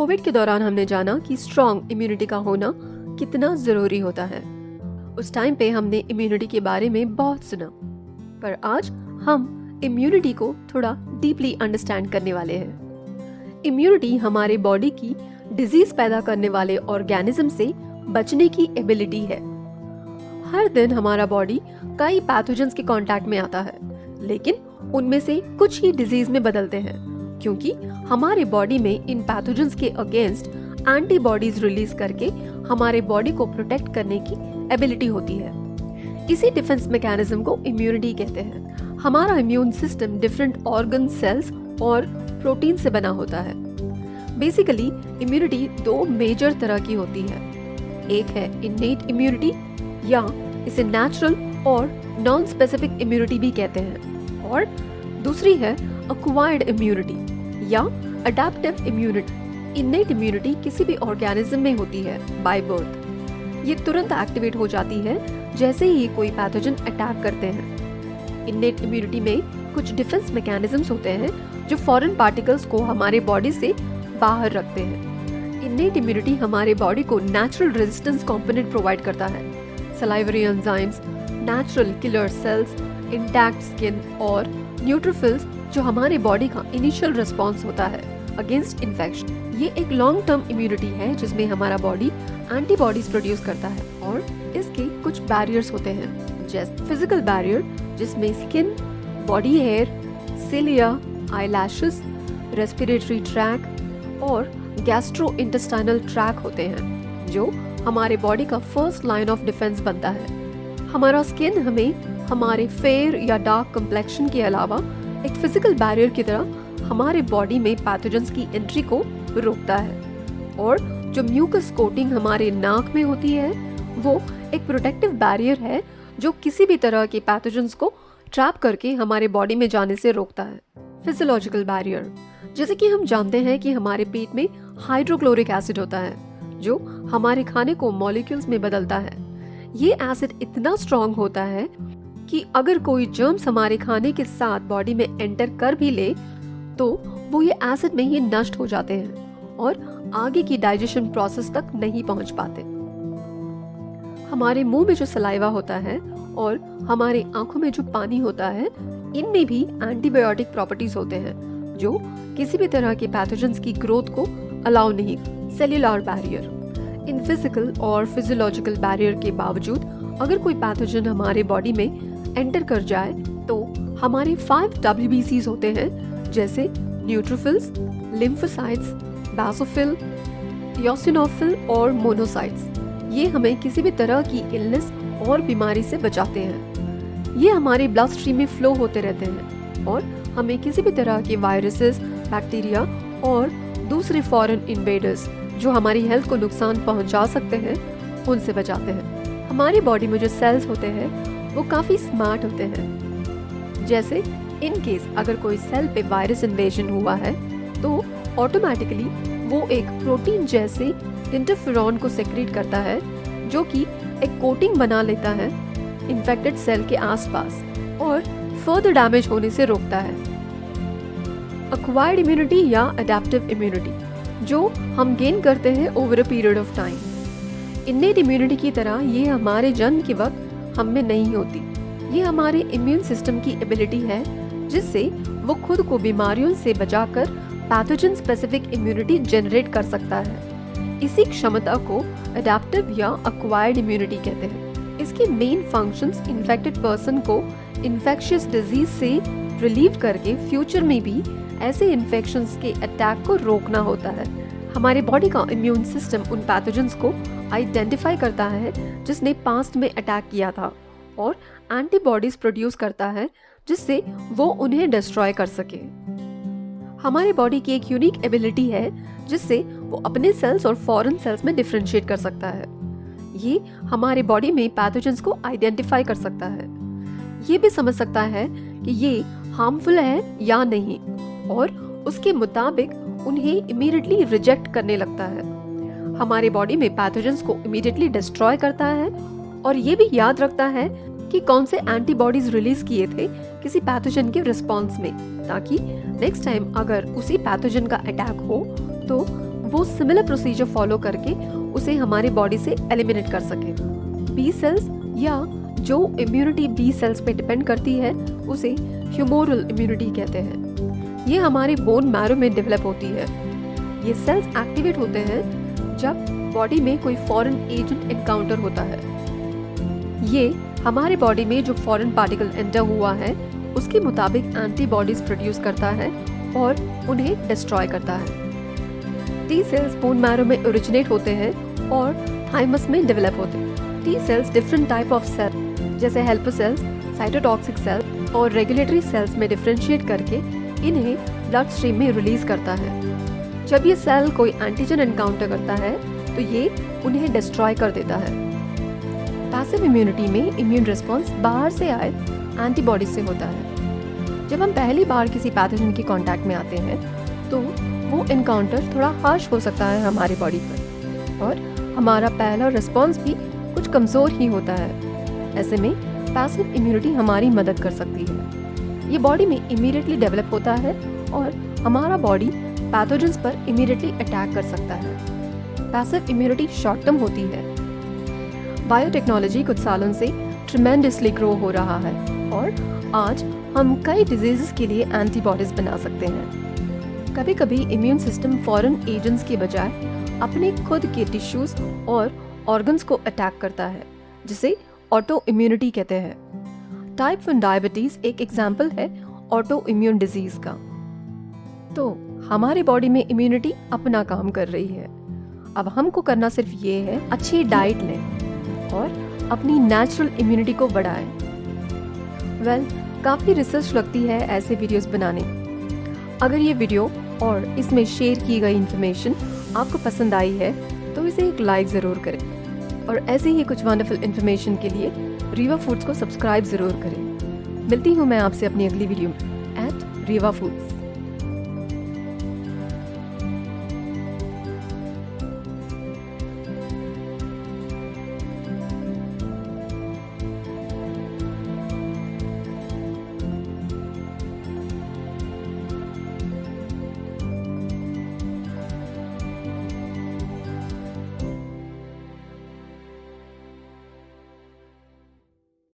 Covid के दौरान हमने जाना कि स्ट्रॉन्ग इम्यूनिटी का होना कितना ज़रूरी होता है। उस टाइम पे हमने इम्यूनिटी के बारे में बहुत सुना, पर आज हम इम्यूनिटी को थोड़ा डीपली अंडरस्टैंड करने वाले हैं। इम्यूनिटी हमारे बॉडी की डिजीज पैदा करने वाले ऑर्गेनिज्म से बचने की एबिलिटी है। हर दिन हमारा बॉडी कई पैथोजेंस के कांटेक्ट में आता है, लेकिन उनमें से कुछ ही डिजीज में बदलते हैं, क्योंकि हमारे बॉडी में इन पैथोजेंस के अगेंस्ट एंटीबॉडीज रिलीज करके हमारे बॉडी को प्रोटेक्ट करने की एबिलिटी होती है। इसी डिफेंस मैकेनिज्म को इम्यूनिटी कहते हैं। हमारा immune system different organ, cells और प्रोटीन से बना होता है। बेसिकली इम्यूनिटी दो मेजर तरह की होती है। एक है इन्नेट इम्यूनिटी, या इसे नेचुरल और नॉन स्पेसिफिक इम्यूनिटी भी कहते हैं, और दूसरी है एक्वायर्ड इम्यूनिटी या अडैप्टिव इम्यूनिटी। इन्नेट इम्यूनिटी किसी भी ऑर्गेनिज्म में होती है बाय बर्थ। ये तुरंत एक्टिवेट हो जाती है जैसे ही कोई पैथोजन अटैक करते हैं। इन्नेट इम्यूनिटी में कुछ डिफेंस मैकेनिज्म्स होते हैं जो फॉरेन पार्टिकल्स को हमारे बॉडी से बाहर रखते हैं। इन्नेट इम्यूनिटी हमारे बॉडी को नेचुरल रेजिस्टेंस कंपोनेंट प्रोवाइड करता है। Salivary enzymes, natural killer cells, intact skin और न्यूट्रोफिल्स जो हमारे बॉडी का इनिशियल रिस्पॉन्स होता है अगेंस्ट इन्फेक्शन। ये एक लॉन्ग टर्म इम्यूनिटी है जिसमें हमारा बॉडी एंटीबॉडीज प्रोड्यूस करता है, और इसके कुछ बैरियर्स होते हैं, जैसे फिजिकल बैरियर जिसमें skin, body hair, cilia, eyelashes, respiratory tract और गैस्ट्रोइंटेस्टाइनल ट्रैक होते हैं, जो हमारे बॉडी का फर्स्ट लाइन ऑफ डिफेंस बनता है। हमारा स्किन हमें हमारे फेयर या डार्क कम्प्लेक्शन के अलावा एक फिजिकल बैरियर की तरह हमारे बॉडी में पैथोजेंस की एंट्री को रोकता है, और जो म्यूकस कोटिंग हमारे नाक में होती है वो एक प्रोटेक्टिव बैरियर है जो किसी भी तरह के पैथोजेंस को ट्रैप करके हमारे बॉडी में जाने से रोकता है। फिजियोलॉजिकल बैरियर, जैसे कि हम जानते हैं कि हमारे पेट में हाइड्रोक्लोरिक एसिड होता है जो हमारे खाने को मॉलिक्यूल्स में बदलता है। ये एसिड इतना स्ट्रॉन्ग होता है कि अगर कोई जर्म्स हमारे खाने के साथ बॉडी में एंटर कर भी ले तो वो ये एसिड में ही नष्ट हो जाते हैं और आगे की डाइजेशन प्रोसेस तक नहीं पहुंच पाते। हमारे मुंह में जो सलाइवा होता है और हमारे आंखों में जो पानी होता है, इनमें भी एंटीबायोटिक प्रॉपर्टीज होते हैं जो किसी भी तरह के पैथोजेंस की ग्रोथ को अलाउ नहीं। सेल्यूलर बैरियर, इन फिजिकल और फिजियोलॉजिकल बैरियर के बावजूद अगर कोई पैथोजन हमारे बॉडी में एंटर कर जाए तो हमारे 5 WBCs होते हैं, जैसे न्यूट्रोफिल्स, लिम्फोसाइट्स, बेसोफिल, योसिनोफिल और मोनोसाइट्स। ये हमें किसी भी तरह की इलनेस और बीमारी से बचाते हैं। ये हमारे ब्लड स्ट्रीम में फ्लो होते रहते हैं और हमें किसी भी तरह के वायरसेस, बैक्टीरिया और दूसरे फॉरेन इन्वेडर्स जो हमारी हेल्थ को नुकसान पहुंचा सकते हैं उनसे बचाते हैं। हमारी बॉडी में जो सेल्स होते हैं वो काफ़ी स्मार्ट होते हैं। जैसे इन केस अगर कोई सेल पे वायरस इन्वेजन हुआ है तो ऑटोमेटिकली वो एक प्रोटीन जैसे इंटरफेरॉन को सेक्रेट करता है जो कि एक कोटिंग बना लेता है इन्फेक्टेड सेल के आसपास और फर्दर डैमेज होने से रोकता है। एक्वायर्ड इम्यूनिटी या अडैप्टिव इम्यूनिटी जो हम गेन करते हैं over a period of time. Innate immunity की तरह ये हमारे जन्म के वक्त हम में नहीं होती। ये हमारे इम्यून सिस्टम की एबिलिटी है जिससे वो खुद को बीमारियों से बचाकर पैथोजन स्पेसिफिक इम्यूनिटी जनरेट कर सकता है। इसी क्षमता को अडैप्टिव या एक्वायर्ड इम्यूनिटी कहते हैं। इसके मेन फंक्शंस इन्फेक्टेड पर्सन को इन्फेक्शियस डिजीज से रिलीव करके फ्यूचर में भी ऐसे इन्फेक्शंस के अटैक को रोकना होता है। हमारे बॉडी का इम्यून सिस्टम उन पैथोजेंस को आइडेंटिफाई करता है जिसने पास्ट में अटैक किया था और एंटीबॉडीज प्रोड्यूस करता है जिससे वो उन्हें डिस्ट्रॉय कर सके। हमारे बॉडी की एक यूनिक एबिलिटी है जिससे वो अपने सेल्स और फॉरेन सेल्स में डिफरेंशिएट कर सकता है। ये हमारे बॉडी में पैथोजेंस को आइडेंटिफाई कर सकता है। ये भी समझ सकता है कि ये हार्मफुल है या नहीं और उसके मुताबिक उन्हें इमीडिएटली रिजेक्ट करने लगता है। हमारे बॉडी में पैथोजेंस को इमीडिएटली डिस्ट्रॉय करता है और ये भी याद रखता है कि कौन से एंटीबॉडीज रिलीज किए थे किसी पैथोजन के रिस्पॉन्स में, ताकि नेक्स्ट टाइम अगर उसी पैथोजन का अटैक हो तो वो सिमिलर प्रोसीजर फॉलो करके उसे हमारे बॉडी से एलिमिनेट कर सके। बी सेल्स या जो इम्यूनिटी बी सेल्स पे डिपेंड करती है उसे ह्यूमोरल इम्यूनिटी कहते हैं। ये हमारे बोन मैरो में डेवलप होती है। ये सेल्स एक्टिवेट होते हैं जब बॉडी में कोई फॉरेन एजेंट एनकाउंटर होता है। ये हमारे बॉडी में जो फॉरेन पार्टिकल एंटर हुआ है उसके मुताबिक एंटीबॉडीज प्रोड्यूस करता है और उन्हें डिस्ट्रॉय करता है। टी सेल्स बोन मैरो में ओरिजिनेट होते हैं और थाइमस में डेवलप होते हैं। T cells different type of cell जैसे हेल्पर सेल्स, साइटोटॉक्सिक सेल और रेगुलेटरी सेल्स में डिफरेंशिएट करके इन्हें ब्लड स्ट्रीम में रिलीज करता है। जब ये सेल कोई एंटीजन एनकाउंटर करता है तो ये उन्हें डिस्ट्रॉय कर देता है। पैसिव इम्यूनिटी में इम्यून रिस्पॉन्स बाहर से आए एंटीबॉडी से होता है। जब हम पहली बार किसी पैथोजन के कांटेक्ट में आते हैं तो वो एनकाउंटर थोड़ा हार्श हो सकता है हमारी बॉडी पर और हमारा पहला रिस्पॉन्स भी कुछ कमज़ोर ही होता है। ऐसे में पैसिव इम्यूनिटी हमारी मदद कर सकती है। ये बॉडी में इमीडिएटली डेवलप होता है और हमारा बॉडी पैथोजेंस पर इमीडिएटली अटैक कर सकता है। पैसिव इम्यूनिटी शॉर्ट टर्म होती है। बायोटेक्नोलॉजी कुछ सालों से ट्रिमेंडसली ग्रो हो रहा है और आज हम कई डिजीज़ेस के लिए एंटीबॉडीज बना सकते हैं। कभी कभी इम्यून सिस्टम फॉरेन एजेंट्स के बजाय अपने खुद के टिश्यूज और ऑर्गन्स को अटैक करता है, जिसे ऑटो इम्यूनिटी कहते हैं। टाइप 1 डायबिटीज एक एग्जाम्पल है ऑटो इम्यून डिजीज का। तो हमारी बॉडी में इम्यूनिटी अपना काम कर रही है। अब हमको करना सिर्फ ये है अच्छी डाइट लें और अपनी नेचुरल इम्यूनिटी को बढ़ाएं। काफ़ी रिसर्च लगती है ऐसे वीडियोस बनाने। अगर ये वीडियो और इसमें शेयर की गई इन्फॉर्मेशन आपको पसंद आई है तो इसे एक लाइक ज़रूर करें और ऐसे ही कुछ वंडरफुल इन्फॉर्मेशन के लिए रीवा फूड्स को सब्सक्राइब ज़रूर करें। मिलती हूँ मैं आपसे अपनी अगली वीडियो में @रीवा फूड्स।